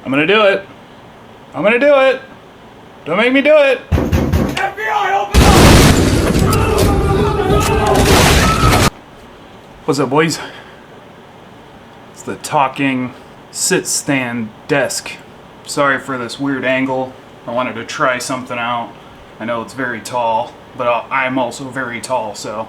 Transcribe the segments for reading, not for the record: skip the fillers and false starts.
I'm gonna do it. I'm gonna do it. Don't make me do it. FBI, open up! What's up, boys? It's the talking sit stand desk. Sorry for this weird angle. I wanted to try something out. I know it's very tall, but I'm also very tall, so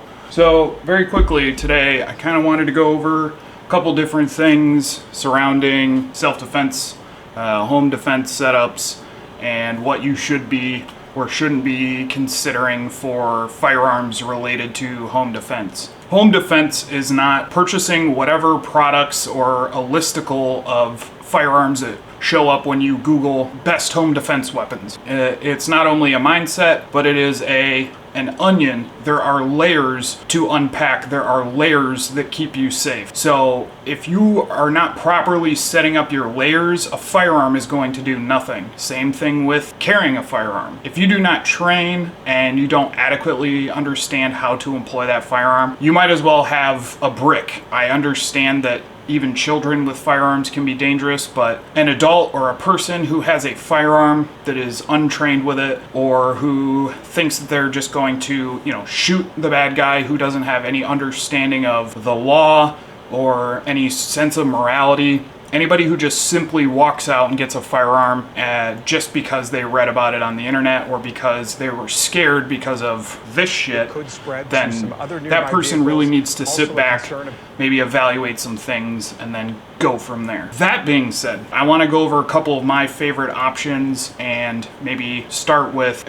very quickly today, I kind of wanted to go over a couple different things surrounding self-defense, home defense setups, and what you should be or shouldn't be considering for firearms related to home defense. Home defense is not purchasing whatever products or a listicle of firearms that show up when you Google best home defense weapons. It's not only a mindset, but it is an onion. There are layers to unpack. There are layers that keep you safe. So if you are not properly setting up your layers, a firearm is going to do nothing. Same thing with carrying a firearm. If you do not train and you don't adequately understand how to employ that firearm, you might as well have a brick. I understand that even children with firearms can be dangerous, but an adult or a person who has a firearm that is untrained with it, or who thinks that they're just going to, shoot the bad guy, who doesn't have any understanding of the law or any sense of morality, anybody who just simply walks out and gets a firearm just because they read about it on the internet or because they were scared because of this shit, then that person really needs to sit back, maybe evaluate some things, and then go from there. That being said, I want to go over a couple of my favorite options and maybe start with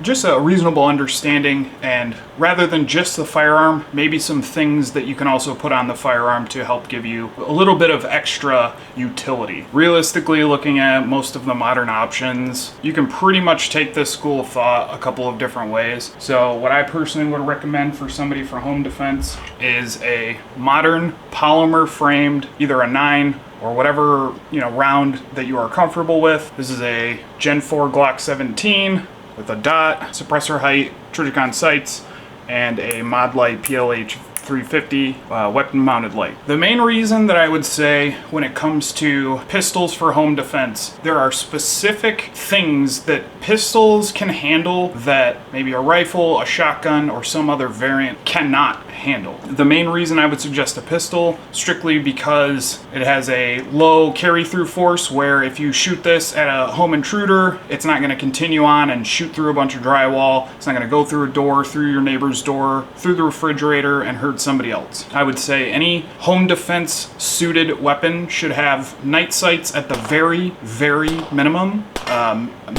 just a reasonable understanding, and rather than just the firearm, maybe some things that you can also put on the firearm to help give you a little bit of extra utility. Realistically, looking at most of the modern options, you can pretty much take this school of thought a couple of different ways. So what I personally would recommend for somebody for home defense is a modern polymer framed, either a 9 or whatever round that you are comfortable with. This is a Gen 4 Glock 17 with a dot, suppressor height, Trijicon sights, and a Mod Light PLH 350 weapon mounted light. The main reason that I would say when it comes to pistols for home defense, there are specific things that pistols can handle that maybe a rifle, a shotgun, or some other variant cannot handle. The main reason I would suggest a pistol, strictly because it has a low carry through force, where if you shoot this at a home intruder, it's not going to continue on and shoot through a bunch of drywall. It's not going to go through a door, through your neighbor's door, through the refrigerator, and hurt somebody else. I would say any home defense suited weapon should have night sights at the very, very minimum.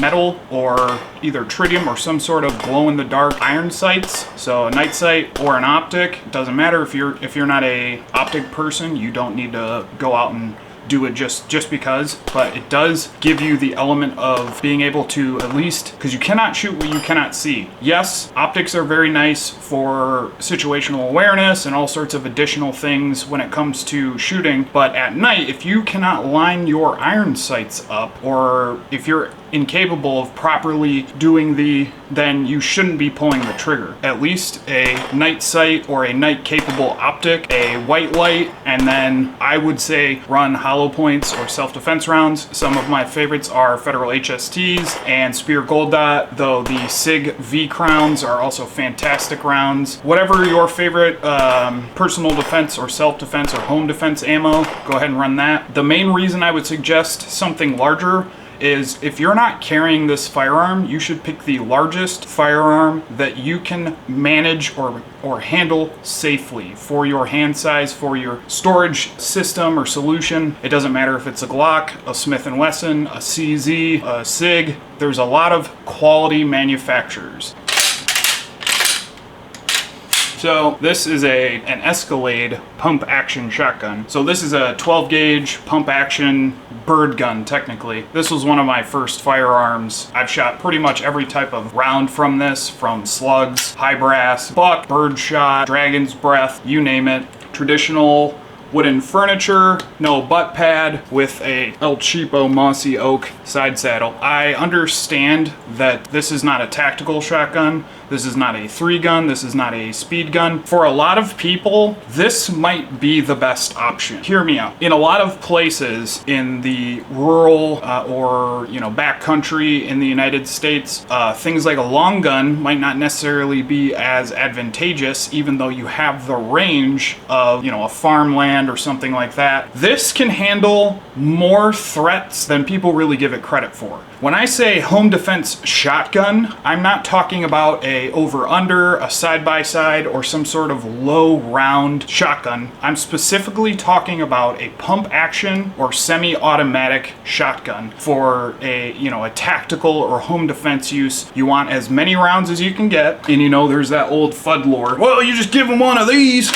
Metal or either tritium or some sort of glow-in-the-dark iron sights. So a night sight or an optic. It doesn't matter if you're not a optic person. You don't need to go out and do it just because, but it does give you the element of being able to, at least, because you cannot shoot what you cannot see. Yes, optics are very nice for situational awareness and all sorts of additional things when it comes to shooting, but at night, if you cannot line your iron sights up, or if you're incapable of properly doing then you shouldn't be pulling the trigger. At least a night sight or a night capable optic, a white light, and then I would say run hollow points or self-defense rounds. Some of my favorites are Federal HSTs and Spear Gold Dot, though the SIG V Crowns are also fantastic rounds. Whatever your favorite personal defense or self-defense or home defense ammo, go ahead and run that. The main reason I would suggest something larger is if you're not carrying this firearm, you should pick the largest firearm that you can manage or handle safely for your hand size, for your storage system or solution. It doesn't matter if it's a Glock, a Smith & Wesson, a CZ, a SIG. There's a lot of quality manufacturers. So this is an Escalade pump action shotgun. So this is a 12 gauge pump action bird gun, technically. This was one of my first firearms. I've shot pretty much every type of round from this, from slugs, high brass, buck, bird shot, dragon's breath, you name it. Traditional wooden furniture, no butt pad, with a 𝚂𝚑𝚋𝚋𝚎 mossy oak side saddle. I understand that this is not a tactical shotgun. This is not a 3-gun. This is not a speed gun. For a lot of people, this might be the best option. Hear me out. In a lot of places in the rural or backcountry in the United States, things like a long gun might not necessarily be as advantageous, even though you have the range of a farmland or something like that. This can handle more threats than people really give it credit for. When I say home defense shotgun, I'm not talking about a over-under, a side-by-side, or some sort of low round shotgun. I'm specifically talking about a pump action or semi-automatic shotgun for a tactical or home defense use. You want as many rounds as you can get, and there's that old FUD lore. Well, you just give them one of these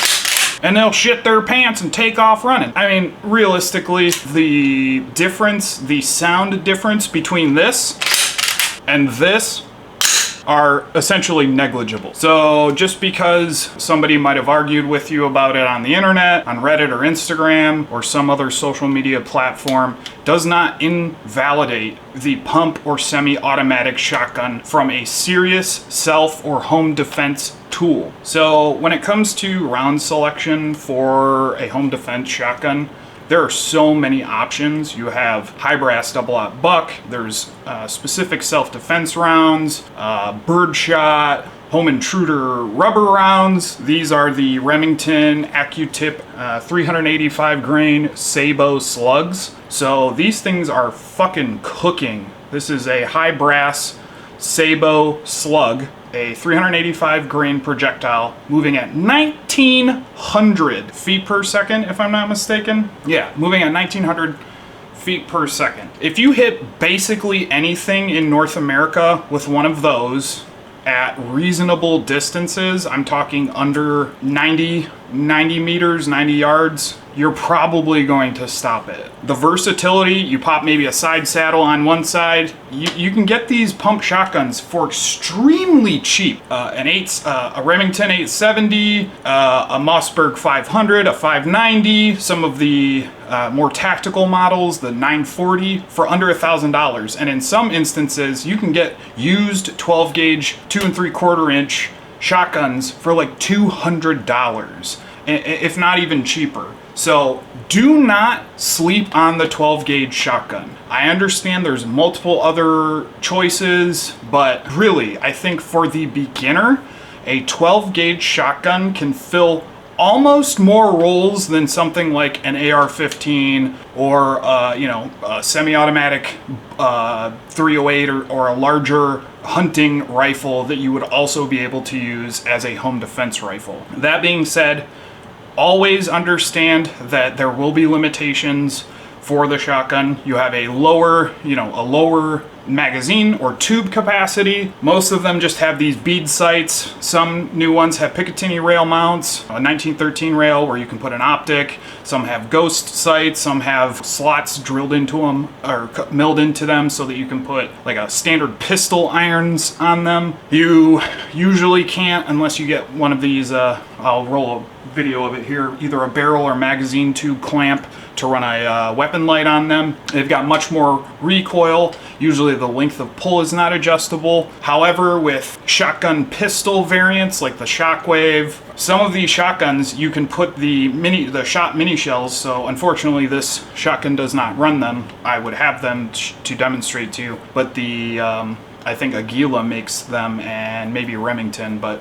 and they'll shit their pants and take off running. I mean, realistically, the sound difference between this and this are essentially negligible. So just because somebody might have argued with you about it on the internet, on Reddit or Instagram or some other social media platform, does not invalidate the pump or semi-automatic shotgun from a serious self or home defense tool. So when it comes to round selection for a home defense shotgun, there are so many options. You have high brass double-aught buck, there's specific self-defense rounds, birdshot, home intruder rubber rounds. These are the Remington AccuTip 385 grain Sabo slugs. So these things are fucking cooking. This is a high brass Sabo slug, a 385 grain projectile moving at 1900 feet per second, if I'm not mistaken. Yeah, moving at 1900 feet per second. If you hit basically anything in North America with one of those at reasonable distances, I'm talking under 90 meters, 90 yards, you're probably going to stop it. The versatility, you pop maybe a side saddle on one side, you can get these pump shotguns for extremely cheap. A Remington 870, a Mossberg 500, a 590, some of the more tactical models, the 940, for under $1,000. And in some instances, you can get used 12 gauge, 2 3/4 inch shotguns for like $200, if not even cheaper. So do not sleep on the 12 gauge shotgun. I understand there's multiple other choices, but really, I think for the beginner, a 12 gauge shotgun can fill almost more roles than something like an AR-15 or a semi-automatic 308 or a larger hunting rifle that you would also be able to use as a home defense rifle. That being said, always understand that there will be limitations for the shotgun. You have a lower magazine or tube capacity. Most of them just have these bead sights. Some new ones have Picatinny rail mounts, a 1913 rail where you can put an optic. Some have ghost sights. Some have slots drilled into them or milled into them so that you can put like a standard pistol irons on them. You usually can't unless you get one of these, I'll roll a video of it here, either a barrel or magazine tube clamp to run a weapon light on them. They've got much more recoil. Usually the length of pull is not adjustable. However, with shotgun pistol variants like the Shockwave, some of these shotguns you can put the shot mini shells. So unfortunately this shotgun does not run them. I would have them to demonstrate to you, but the I think Aguila makes them and maybe Remington, but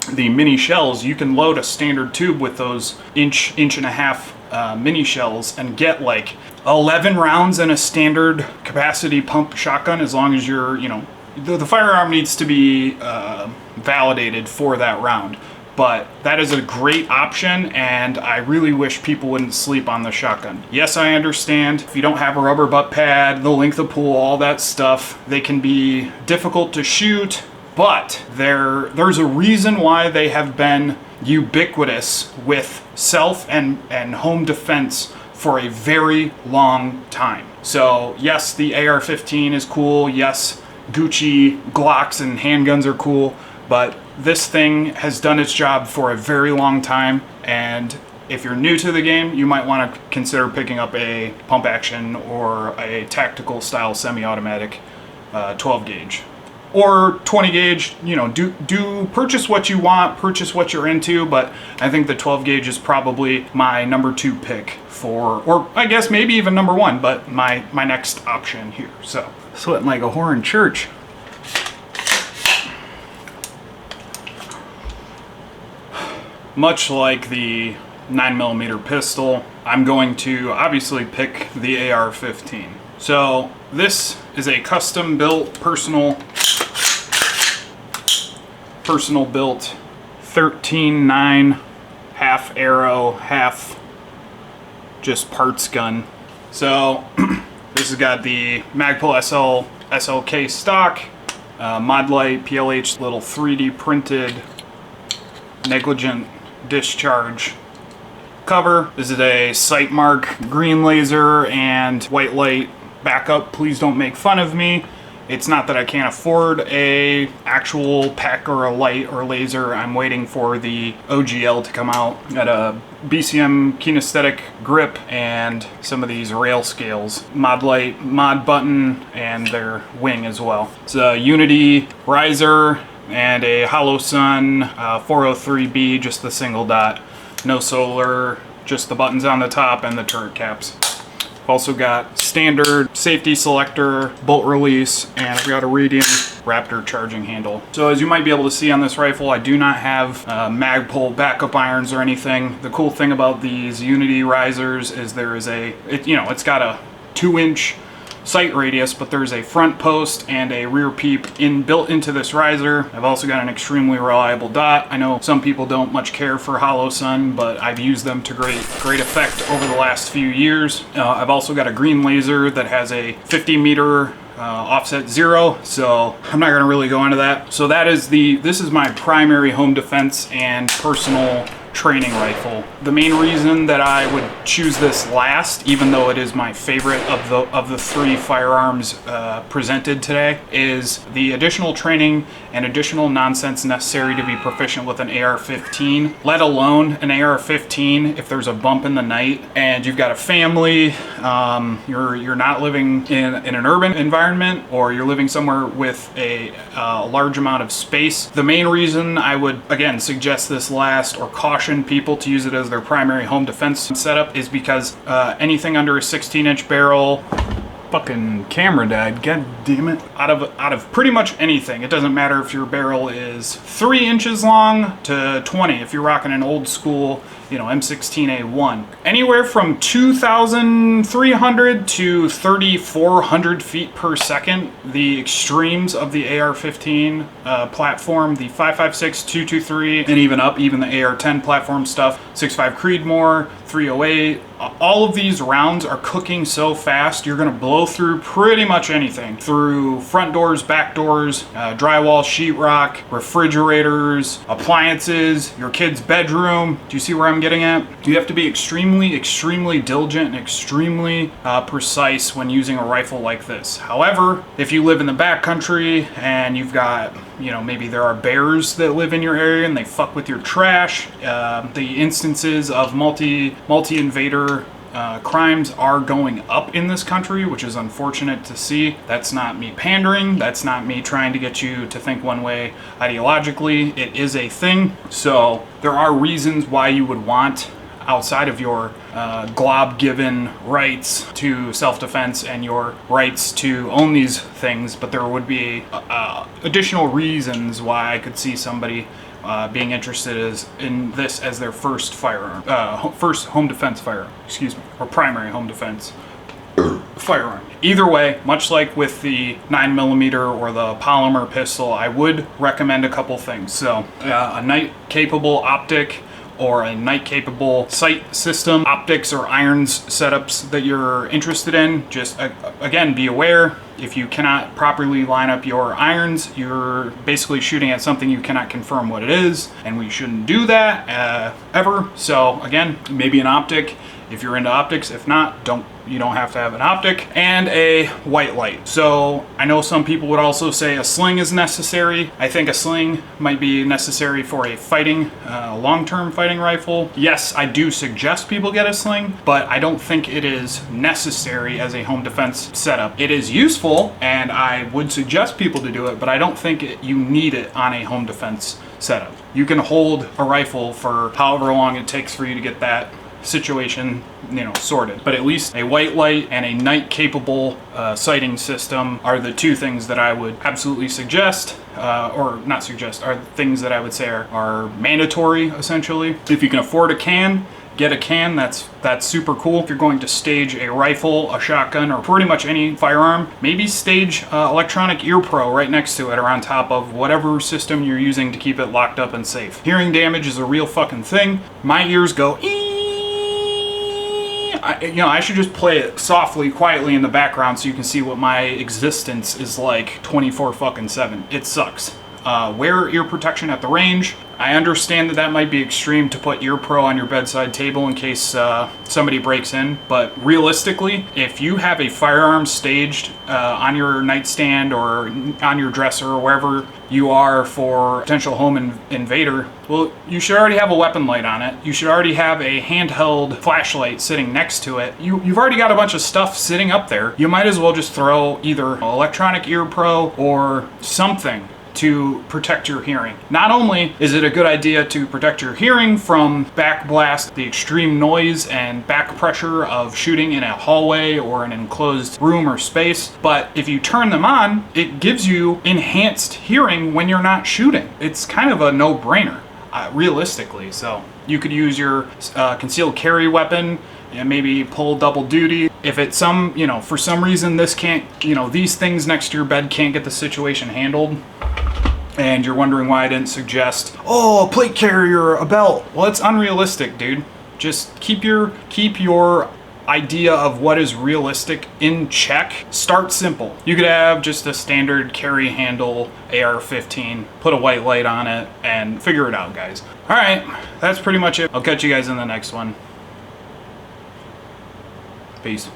the mini shells, you can load a standard tube with those inch and a half mini shells and get like 11 rounds in a standard capacity pump shotgun, as long as you're, the firearm needs to be validated for that round. But that is a great option, and I really wish people wouldn't sleep on the shotgun. Yes, I understand if you don't have a rubber butt pad, the length of pull, all that stuff, they can be difficult to shoot. But there's a reason why they have been ubiquitous with self and home defense for a very long time. So yes, the AR-15 is cool. Yes, Gucci Glocks and handguns are cool. But this thing has done its job for a very long time. And If you're new to the game, you might want to consider picking up a pump action or a tactical style semi-automatic 12 gauge. Or 20 gauge, you know, do purchase what you want, purchase what you're into, but I think the 12 gauge is probably my number 2 pick for, or I guess maybe even number 1, but my next option here. So, sweating like a whore in church. Much like the 9mm pistol, I'm going to obviously pick the AR-15. So this is a custom built, personal built 13.9 half AERO, half just parts gun. So this has got the Magpul SLK stock, Mod Light PLH little 3D printed negligent discharge cover. This is a sight mark green laser and white light backup. Please don't make fun of me. It's not that I can't afford a actual pack or a light or laser. I'm waiting for the OGL to come out at a BCM kinesthetic grip and some of these rail scales. Mod light, mod button, and their wing as well. It's a Unity riser and a Hollow Sun 403B, just the single dot. No solar, just the buttons on the top and the turret caps. I've also got standard safety selector, bolt release, and I've got a Radian Raptor charging handle. So as you might be able to see on this rifle, I do not have Magpul backup irons or anything. The cool thing about these Unity risers is there is it's got a 2-inch sight radius, but there's a front post and a rear peep built into this riser. I've also got an extremely reliable dot. I know some people don't much care for Hollow Sun, but I've used them to great effect over the last few years. I've also got a green laser that has a 50-meter offset 0, so I'm not gonna really go into that. So this is my primary home defense and personal training rifle. The main reason that I would choose this last, even though it is my favorite of the 3 firearms presented today, is the additional training and additional nonsense necessary to be proficient with an AR-15, let alone an AR-15 if there's a bump in the night and you've got a family, you're not living in an urban environment, or you're living somewhere with a large amount of space. The main reason I would, again, suggest this last or caution people to use it as their primary home defense setup is because anything under a 16-inch barrel, fucking camera died, god damn it, out of pretty much anything. It doesn't matter if your barrel is 3 inches long to 20 if you're rocking an old school, M16A1. Anywhere from 2,300 to 3,400 feet per second, the extremes of the AR-15 platform, the 5.56, 223, and even the AR-10 platform stuff, 6.5 Creedmoor, 308, all of these rounds are cooking so fast, you're gonna blow through pretty much anything. Through front doors, back doors, drywall, sheetrock, refrigerators, appliances, your kid's bedroom. Do you see where I'm getting at? You have to be extremely, extremely diligent and extremely precise when using a rifle like this. However, if you live in the backcountry and you've got, maybe there are bears that live in your area and they fuck with your trash, the instances of multi-invader crimes are going up in this country, which is unfortunate to see. That's not me pandering. That's not me trying to get you to think one way ideologically. It is a thing. So there are reasons why you would want, outside of your glob-given rights to self-defense and your rights to own these things, but there would be additional reasons why I could see somebody being interested in this as their first firearm, first home defense firearm, or primary home defense firearm. Either way, much like with the 9mm or the Polymer pistol, I would recommend a couple things. So a night-capable optic or a night-capable sight system, optics or irons setups that you're interested in. Just again, be aware, if you cannot properly line up your irons, you're basically shooting at something you cannot confirm what it is, and we shouldn't do that ever. So again, maybe an optic. if you're into optics. If not, you don't have to have an optic. And a white light. So I know some people would also say a sling is necessary. I think a sling might be necessary for a fighting, long-term fighting rifle. Yes, I do suggest people get a sling, but I don't think it is necessary as a home defense setup. It is useful, and I would suggest people to do it, but I don't think you need it on a home defense setup. You can hold a rifle for however long it takes for you to get that situation, sorted. But at least a white light and a night capable sighting system are the two things that I would absolutely suggest, or not suggest, are things that I would say are mandatory, essentially. If you can afford a can, get a can. That's super cool. If you're going to stage a rifle, a shotgun, or pretty much any firearm, maybe stage electronic AERO right next to it, or on top of whatever system you're using to keep it locked up and safe. Hearing damage is a real fucking thing. My ears go I should just play it softly, quietly in the background so you can see what my existence is like 24/7. It sucks. Wear ear protection at the range. I understand that might be extreme to put AERO on your bedside table in case somebody breaks in, but realistically, if you have a firearm staged on your nightstand or on your dresser or wherever you are for potential home invader, well, you should already have a weapon light on it. You should already have a handheld flashlight sitting next to it. You've already got a bunch of stuff sitting up there. You might as well just throw either electronic AERO or something to protect your hearing. Not only is it a good idea to protect your hearing from backblast, the extreme noise and back pressure of shooting in a hallway or an enclosed room or space, but if you turn them on, it gives you enhanced hearing when you're not shooting. It's kind of a no-brainer, realistically. So you could use your concealed carry weapon and maybe pull double duty. If it's for some reason this can't, these things next to your bed can't get the situation handled, and you're wondering why I didn't suggest, a plate carrier, a belt. Well, it's unrealistic, dude. Just keep your idea of what is realistic in check. Start simple. You could have just a standard carry handle AR-15, put a white light on it, and figure it out, guys. All right, that's pretty much it. I'll catch you guys in the next one. Peace.